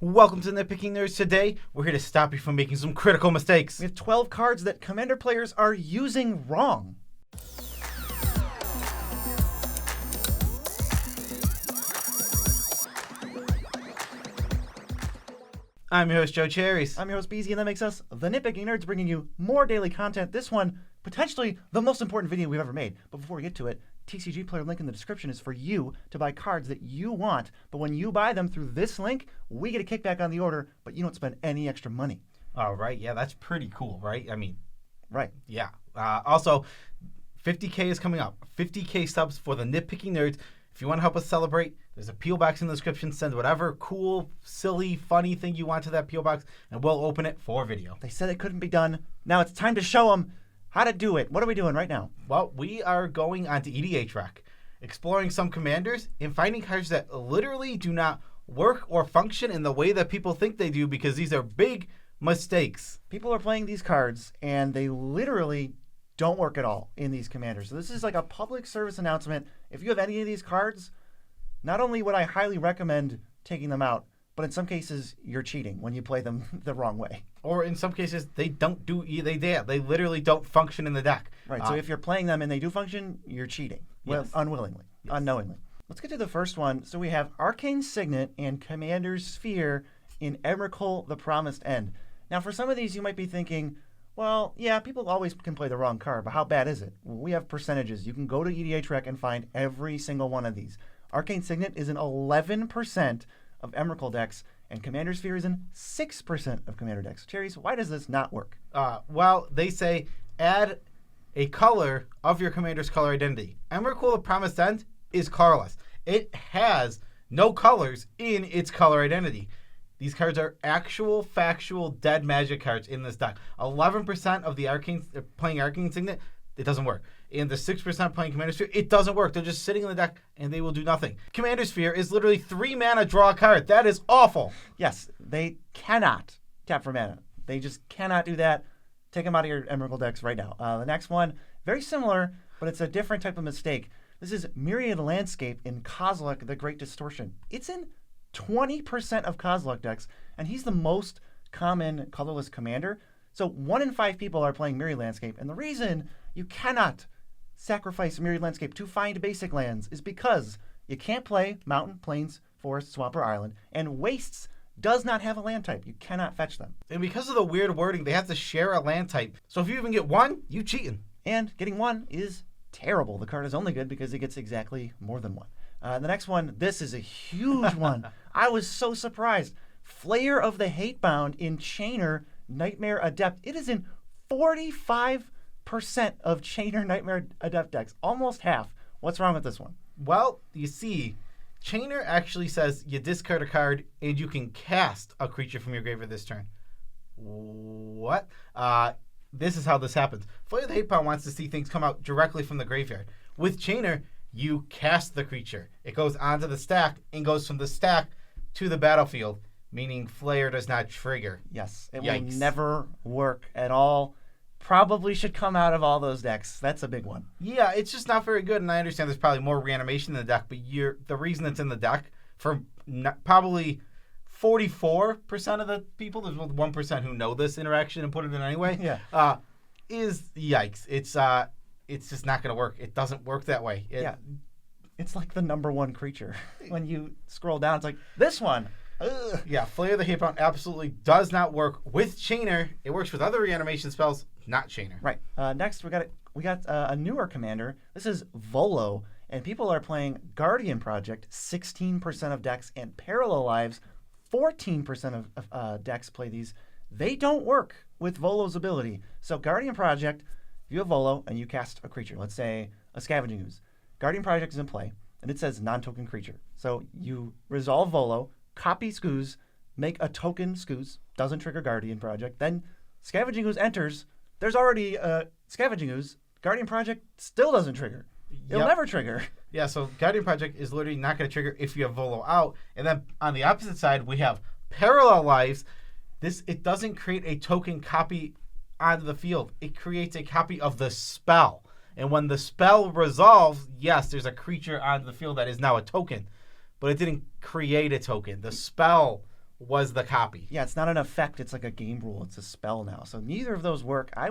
Welcome to Nitpicking Nerds. Today, we're here to stop you from making some critical mistakes. We have 12 cards that Commander players are using wrong. I'm your host, Joe Cherries. I'm your host, Beezy, and that makes us the Nitpicking Nerds, bringing you more daily content. This one, potentially the most important video we've ever made. But before we get to it, TCG player link in the description is for you to buy cards that you want. But when you buy them through this link, we get a kickback on the order, but you don't spend any extra money. All right, yeah, that's pretty cool, right? I mean, right. Yeah. Also, 50K is coming up. 50K subs for the Nitpicking Nerds. If you want to help us celebrate, there's a P.O. box in the description. Send whatever cool, silly, funny thing you want to that P.O. box, and we'll open it for video. They said it couldn't be done. Now it's time to show them how to do it. What are we doing right now? Well, we are going onto EDH Rec, exploring some commanders and finding cards that literally do not work or function in the way that people think they do, because these are big mistakes. People are playing these cards, and they literally don't work at all in these commanders. So this is like a public service announcement. If you have any of these cards, not only would I highly recommend taking them out, but in some cases, you're cheating when you play them the wrong way. Or in some cases, they don't do they literally don't function in the deck. Right. So if you're playing them and they do function, you're cheating. Well, Yes. unwillingly, unknowingly. Let's get to the first one. So we have Arcane Signet and Commander's Sphere in Emrakul, the Promised End. Now, for some of these, you might be thinking, well, yeah, people always can play the wrong card, but how bad is it? Well, we have percentages. You can go to EDH Rec and find every single one of these. Arcane Signet is in 11% of Emrakul decks, and Commander's Sphere is in 6% of Commander decks. Cherries, why does this not work? Well, they say add a color of your commander's color identity. Emrakul, the Promised End is colorless. It has no colors in its color identity. These cards are actual, factual, dead magic cards in this deck. 11% of the playing Arcane Signet, it doesn't work. And the 6% playing Commander Sphere, it doesn't work. They're just sitting in the deck, and they will do nothing. Commander Sphere is literally 3 mana, draw a card. That is awful. Yes, they cannot tap for mana. They just cannot do that. Take them out of your Emrakul decks right now. The next one, very similar, but it's a different type of mistake. This is Myriad Landscape in Kozilek, the Great Distortion. It's in 20% of Kozilek decks, and he's the most common colorless commander. So 1 in 5 people are playing Myriad Landscape, and the reason you cannot sacrifice Myriad Landscape to find basic lands is because you can't play mountain, plains, forest, swamp, or island, and wastes does not have a land type. You cannot fetch them. And because of the weird wording, they have to share a land type. So if you even get 1, you cheating. And getting 1 is terrible. The card is only good because it gets exactly more than 1. The next one, this is a huge one. I was so surprised. Flayer of the Hatebound in Chainer Nightmare Adept. It is in 45% of Chainer Nightmare Adept decks. Almost half. What's wrong with this one? Well, you see, Chainer actually says you discard a card and you can cast a creature from your graveyard this turn. What? This is how this happens. Flayer of the Hatebound wants to see things come out directly from the graveyard. With Chainer, you cast the creature. It goes onto the stack and goes from the stack to the battlefield, meaning Flayer does not trigger. Yes, it Yikes. will never work at all. Probably should come out of all those decks. That's a big one. Yeah, it's just not very good, and I understand there's probably more reanimation in the deck, but the reason it's in the deck, for probably 44% of the people, there's 1% who know this interaction and put it in anyway, Yeah. Is yikes. It's just not going to work. It doesn't work that way. Yeah. It's like the number 1 creature. When you scroll down, it's like, this one. Ugh. Yeah, Flayer the Hatebound absolutely does not work with Chainer. It works with other reanimation spells, not Chainer. Right. Next, we got a newer commander. This is Volo, and people are playing Guardian Project, 16% of decks, and Parallel Lives, 14% of decks play these. They don't work with Volo's ability. So Guardian Project, if you have Volo and you cast a creature, let's say a Scavenging Ooze, Guardian Project is in play, and it says non-token creature. So you resolve Volo, copy Scooze, make a token Scooze, doesn't trigger Guardian Project, then Scavenging Ooze enters, there's already a Scavenging Ooze, Guardian Project still doesn't trigger. It'll never trigger. Yeah, so Guardian Project is literally not going to trigger if you have Volo out. And then on the opposite side, we have Parallel Lives. It doesn't create a token copy onto the field. It creates a copy of the spell. And when the spell resolves, yes, there's a creature on the field that is now a token. But it didn't create a token. The spell was the copy. Yeah, it's not an effect. It's like a game rule. It's a spell now. So neither of those work. I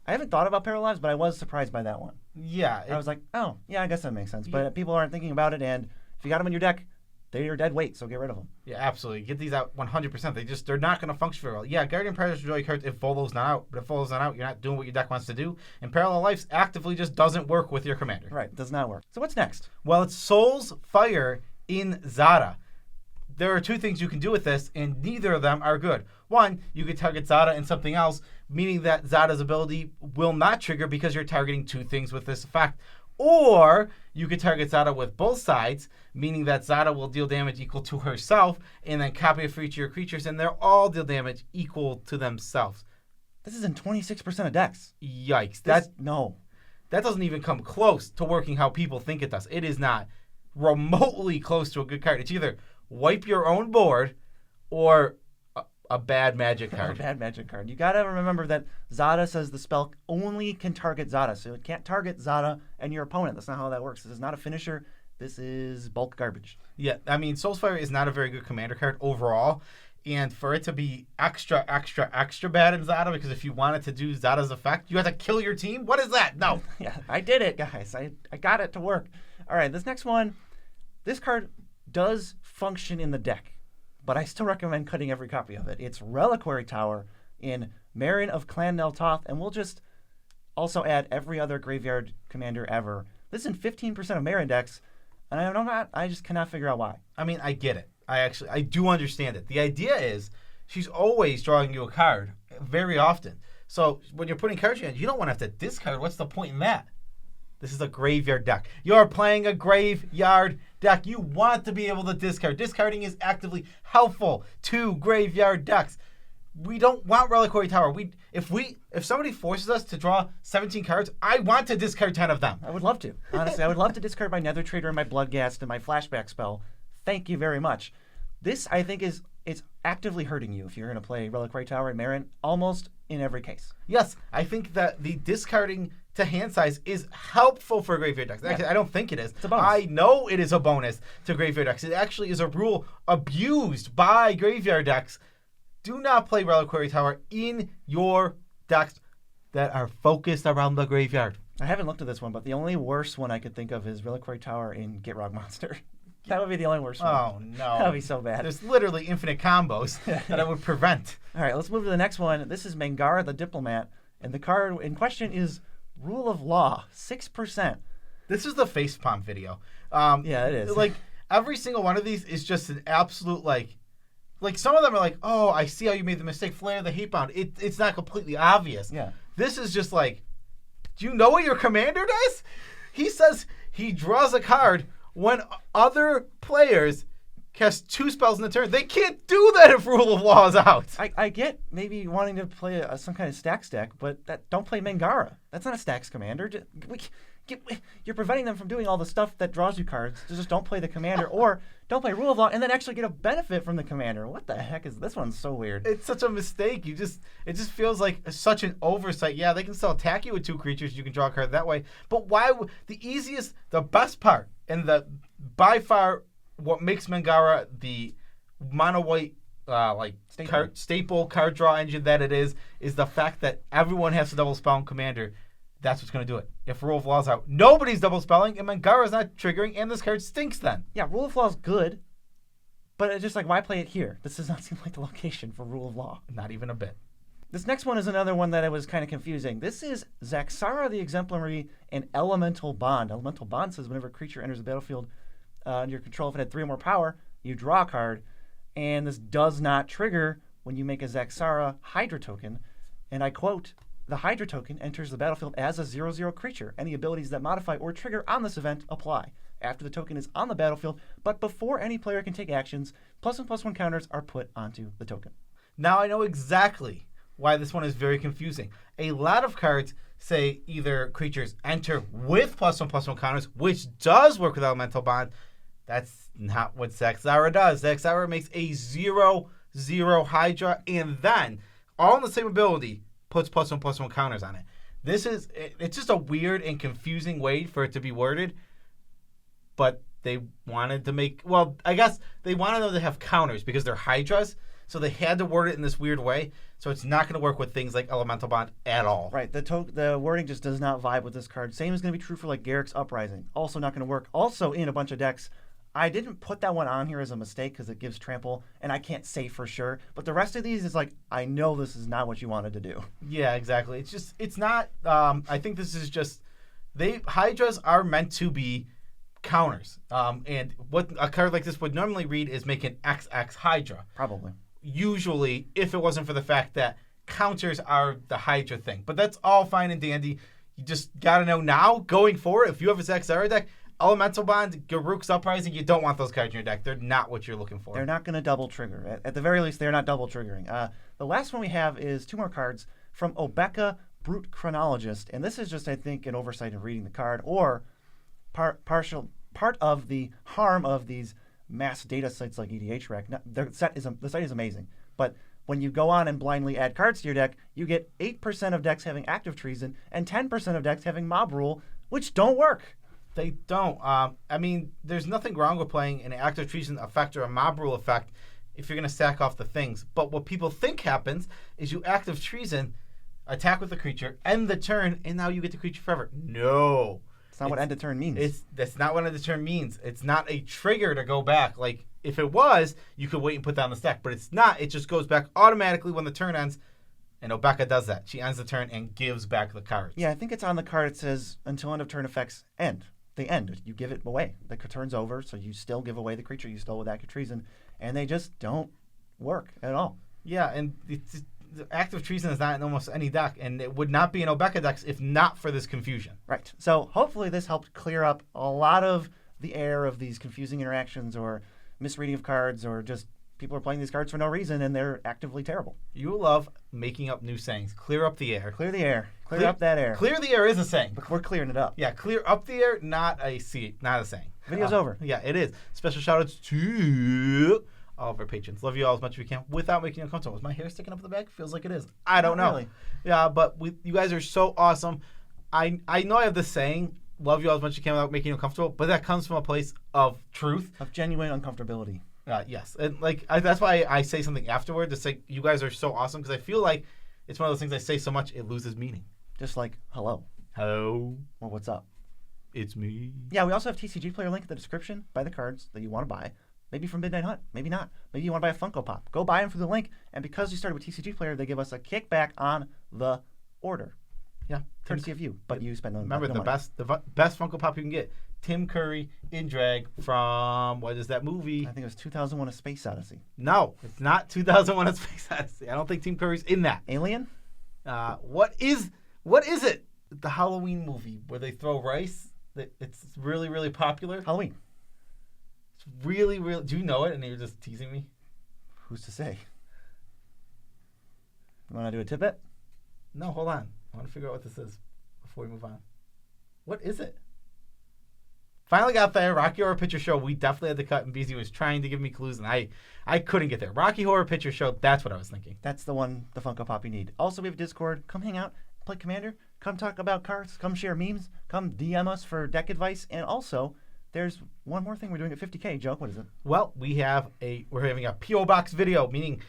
haven't thought about Paralyze, but I was surprised by that one. Yeah. I was like, oh, yeah, I guess that makes sense. But people aren't thinking about it, and if you got them in your deck, they're dead weight, so get rid of them. Yeah, absolutely. Get these out 100%. They're not going to function very well. Yeah, Guardian Predators really hurt if Volo's not out. But if Volo's not out, you're not doing what your deck wants to do. And Parallel Lives actively just doesn't work with your commander. Right, does not work. So what's next? Well, it's Soul's Fire in Zada. There are two things you can do with this, and neither of them are good. One, you could target Zada and something else, meaning that Zada's ability will not trigger because you're targeting two things with this effect. Or you could target Zada with both sides, meaning that Zada will deal damage equal to herself, and then copy it for each of your creatures, and they'll all deal damage equal to themselves. This is in 26% of decks. Yikes. No. That doesn't even come close to working how people think it does. It is not remotely close to a good card. It's either wipe your own board or a bad magic card. A bad magic card. You gotta remember that Zada says the spell only can target Zada, so it can't target Zada and your opponent. That's not how that works. This is not a finisher. This is bulk garbage. Yeah, I mean, Soul's Fire is not a very good commander card overall, and for it to be extra bad in Zada, because if you wanted to do Zada's effect, you have to kill your team? What is that? No. Yeah, I did it, guys. I got it to work. All right, this next one, this card does function in the deck, but I still recommend cutting every copy of it. It's Reliquary Tower in Marin of Clan Neltoth, and we'll just also add every other graveyard commander ever. This is in 15% of Marin decks, and I just cannot figure out why. I mean, I get it. I do understand it. The idea is she's always drawing you a card very often. So when you're putting cards in, you don't want to have to discard. What's the point in that? This is a graveyard deck. You're playing a graveyard deck. You want to be able to discard. Discarding is actively helpful to graveyard decks. We don't want Reliquary Tower. If somebody forces us to draw 17 cards, I want to discard 10 of them. I would love to. Honestly, I would love to discard my Nether Trader and my Bloodghast and my Flashback spell. Thank you very much. This, I think, it's actively hurting you if you're going to play Reliquary Tower and Marin almost in every case. Yes, I think that the discarding to hand size is helpful for graveyard decks. Actually, I don't think it is. It's a bonus. I know it is a bonus to graveyard decks. It actually is a rule abused by graveyard decks. Do not play Reliquary Tower in your decks that are focused around the graveyard. I haven't looked at this one, but the only worse one I could think of is Reliquary Tower in Get Rog Monster. That would be the only worst one. Oh, no. That would be so bad. There's literally infinite combos that I would prevent. All right, let's move to the next one. This is Mangara the Diplomat, and the card in question is Rule of Law, 6%. This is the facepalm video. Yeah, it is. Like, every single one of these is just an absolute, like some of them are like, oh, I see how you made the mistake. Flare the Hatebound. It's not completely obvious. Yeah. This is just like, do you know what your commander does? He says he draws a card when other players cast 2 spells in a turn. They can't do that if Rule of Law is out. I get maybe wanting to play some kind of stacks deck, but don't play Mangara. That's not a stacks commander. You're preventing them from doing all the stuff that draws you cards. Just don't play the commander, or don't play Rule of Law and then actually get a benefit from the commander. What the heck is this? One's so weird. It's such a mistake. It just feels like such an oversight. Yeah, they can still attack you with 2 creatures. You can draw a card that way. But why? The best part, and by far what makes Mangara the mono white staple card draw engine that it is the fact that everyone has to double spell on commander. That's what's going to do it. If Rule of Law's out, nobody's double spelling, and Mangara's not triggering, and this card stinks then. Yeah, Rule of Law's good, but it's just like, why play it here? This does not seem like the location for Rule of Law. Not even a bit. This next one is another one that was kind of confusing. This is Zaxara the Exemplary and Elemental Bond. Elemental Bond says whenever a creature enters the battlefield under your control, if it had 3 or more power, you draw a card, and this does not trigger when you make a Zaxara Hydra token, and I quote, the Hydra token enters the battlefield as a 0/0 creature. Any abilities that modify or trigger on this event apply. After the token is on the battlefield, but before any player can take actions, +1/+1 counters are put onto the token. Now I know exactly why this one is very confusing. A lot of cards say either creatures enter with +1/+1 counters, which does work with Elemental Bond. That's not what Zaxara does. Zaxara makes a 0/0 Hydra, and then, all in the same ability, puts +1/+1 counters on it. It's just a weird and confusing way for it to be worded, but they wanted to make, well, I guess they wanted them to have counters because they're Hydras, so they had to word it in this weird way. So it's not going to work with things like Elemental Bond at all. Right. The wording just does not vibe with this card. Same is going to be true for like Garrick's Uprising. Also not going to work. Also in a bunch of decks. I didn't put that one on here as a mistake because it gives trample, and I can't say for sure. But the rest of these is like, I know this is not what you wanted to do. Yeah, exactly. It's not. I think this is just Hydras are meant to be counters. And what a card like this would normally read is make an XX Hydra. Probably. Usually, if it wasn't for the fact that counters are the Hydra thing. But that's all fine and dandy. You just got to know now, going forward, if you have a Zaxara deck, Elemental Bond, Garruk's Uprising, you don't want those cards in your deck. They're not what you're looking for. They're not going to double trigger. At the very least, they're not double triggering. The last one we have is 2 more cards from Obeka, Brute Chronologist. And this is just, I think, an oversight of reading the card or part of the harm of these mass data sites like EDHREC. The site is amazing. But when you go on and blindly add cards to your deck, you get 8% of decks having Active Treason and 10% of decks having Mob Rule, which don't work. They don't. I mean, there's nothing wrong with playing an Active Treason effect or a Mob Rule effect if you're going to stack off the things. But what people think happens is you Active Treason, attack with the creature, end the turn, and now you get the creature forever. No. It's not what end of turn means. That's not what end of turn means. It's not a trigger to go back. Like, if it was, you could wait and put down the stack. But it's not. It just goes back automatically when the turn ends. And Obeka does that. She ends the turn and gives back the cards. Yeah, I think it's on the card. It says, until end of turn effects end. They end. You give it away. The turn's over, so you still give away the creature you stole with Active Treason. And they just don't work at all. Yeah, and Active Treason is not in almost any deck. And it would not be in Obeka decks if not for this confusion. Right. So hopefully this helped clear up a lot of the air of these confusing interactions or misreading of cards or just people are playing these cards for no reason and they're actively terrible. You love making up new sayings. Clear up the air. Clear the air. Clear up that air. Clear the air is a saying. But we're clearing it up. Yeah, clear up the air, not a saying. Video's over. Yeah, it is. Special shout outs to all of our patrons. Love you all as much as we can without making you uncomfortable. Is my hair sticking up in the back? Feels like it is. I don't know. Really. Yeah, but you guys are so awesome. I know I have this saying, love you all as much as you can without making you uncomfortable, but that comes from a place of truth. Of genuine uncomfortability. Yes. And that's why I say something afterward to say you guys are so awesome because I feel like it's one of those things I say so much it loses meaning. Just like hello. Hello. Or what's up? It's me. Yeah, we also have TCG player link in the description. Buy the cards that you want to buy. Maybe from Midnight Hunt. Maybe not. Maybe you want to buy a Funko Pop. Go buy them through the link. And because you started with TCG player, they give us a kickback on the order. Yeah. Courtesy of you. But you spend no Remember, no the money. best Funko Pop you can get. Tim Curry in drag from, what is that movie? I think it was 2001 A Space Odyssey. No, it's not 2001 A Space Odyssey. I don't think Tim Curry's in that. Alien? What is it? The Halloween movie where they throw rice? It's really, really popular. Halloween. It's really, really... Do you know it and you're just teasing me? Who's to say? You want to do a tidbit? No, hold on. I want to figure out what this is before we move on. What is it? Finally got there. Rocky Horror Picture Show. We definitely had to cut, and BZ was trying to give me clues, and I couldn't get there. Rocky Horror Picture Show. That's what I was thinking. That's the one, the Funko Pop you need. Also, we have Discord. Come hang out, play Commander. Come talk about cards. Come share memes. Come DM us for deck advice. And also, there's one more thing we're doing at 50K. Joe, what is it? Well, we're having a P.O. Box video, meaning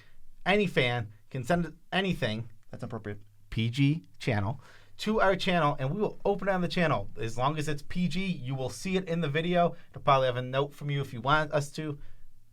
any fan can send anything. That's appropriate. PG channel. To our channel, and we will open it on the channel. As long as it's PG, you will see it in the video. It'll probably have a note from you if you want us to.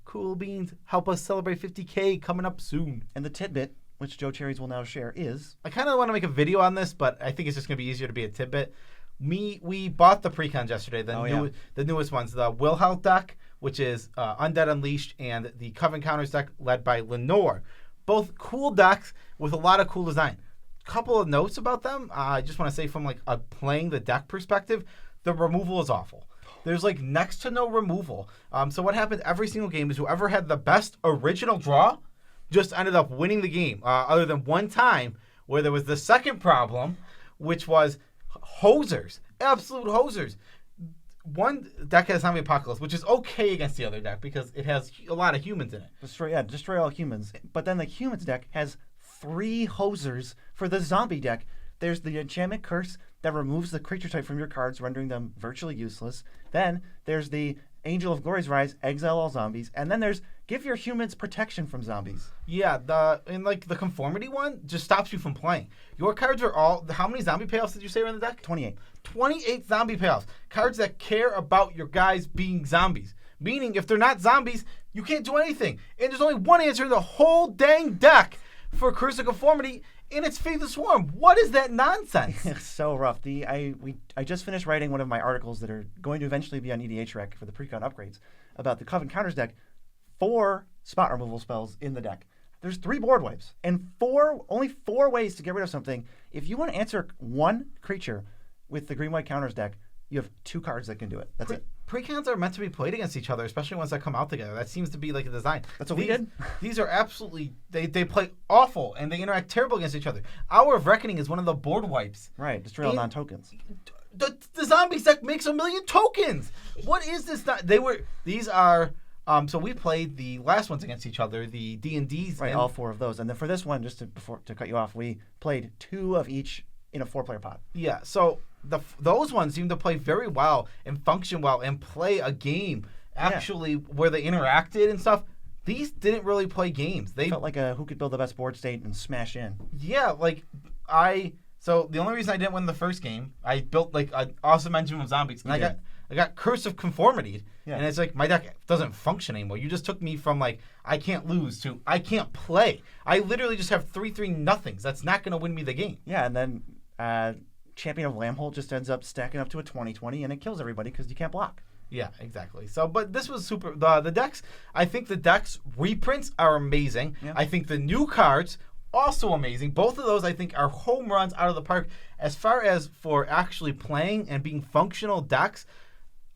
Cool beans. Help us celebrate 50K coming up soon. And the tidbit, which Joe Cherries will now share, is... I kind of want to make a video on this, but I think it's just going to be easier to be a tidbit. We bought the Precons yesterday, the newest ones. The Will Health deck, which is Undead Unleashed, and the Coven Counters deck led by Lenore. Both cool decks with a lot of cool design. Couple of notes about them. I just want to say from like a playing the deck perspective, the removal is awful. There's like next to no removal. So what happened every single game is whoever had the best original draw just ended up winning the game. Other than one time where there was the second problem, which was hosers, absolute hosers. One deck has Zombie Apocalypse, which is okay against the other deck because it has a lot of humans in it. Destroy all humans. But then the humans deck has 3 hosers for the zombie deck. There's the enchantment curse that removes the creature type from your cards, rendering them virtually useless. Then there's the Angel of Glory's Rise, exile all zombies, and then there's give your humans protection from zombies. Yeah, the conformity one just stops you from playing. Your cards are all. How many zombie payoffs did you say are in the deck? 28. 28 zombie payoffs. Cards that care about your guys being zombies. Meaning, if they're not zombies, you can't do anything. And there's only one answer in the whole dang deck for Curse of Conformity, and it's Feed the Swarm. What is that nonsense? It's so rough. I just finished writing one of my articles that are going to eventually be on EDH Rec for the Precon upgrades about the Coven Counters deck. 4 spot removal spells in the deck. There's 3 board wipes and only 4 ways to get rid of something. If you want to answer one creature with the green-white counters deck, you have 2 cards that can do it. That's it. Precons are meant to be played against each other, especially ones that come out together. That seems to be like a design. That's what we did. These are absolutely, they play awful, and they interact terrible against each other. Hour of Reckoning is one of the board wipes. Right, destroy all non-tokens. The zombies deck makes 1 million tokens. What is this? So we played the last ones against each other, the D&Ds. Right, all 4 of those. And then for this one, just to cut you off, we played 2 of each in a 4-player pot. Yeah, so those ones seem to play very well and function well and play a game actually where they interacted and stuff. These didn't really play games. They felt like a who could build the best board state and smash in. Yeah, so the only reason I didn't win the first game, I built like an awesome engine of zombies, and I got Curse of Conformity, and it's like my deck doesn't function anymore. You just took me from like I can't lose to I can't play. I literally just have 3/3 nothings. That's not going to win me the game. Yeah, and then Champion of Lambholt just ends up stacking up to a 20/20, and it kills everybody because you can't block. Yeah, exactly. So, but this was super. The decks, I think the decks reprints are amazing. Yeah. I think the new cards also amazing. Both of those I think are home runs out of the park. As far as for actually playing and being functional decks,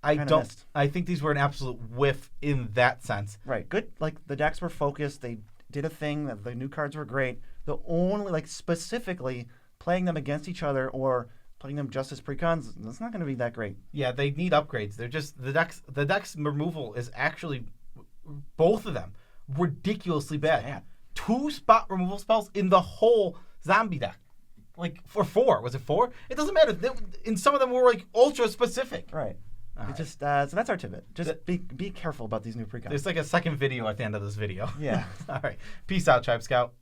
I think these were an absolute whiff in that sense. Right. Good. Like the decks were focused. They did a thing. The new cards were great. The only specifically playing them against each other or playing them just as precons, that's not going to be that great. Yeah, they need upgrades. They're just the decks removal is actually both of them ridiculously bad. 2 spot removal spells in the whole zombie deck. Like for 4. Was it 4? It doesn't matter. In some of them were like ultra specific. Right. Just so that's our tidbit. Just be careful about these new precons. There's like a second video at the end of this video. Yeah. All right. Peace out, Tribe Scout.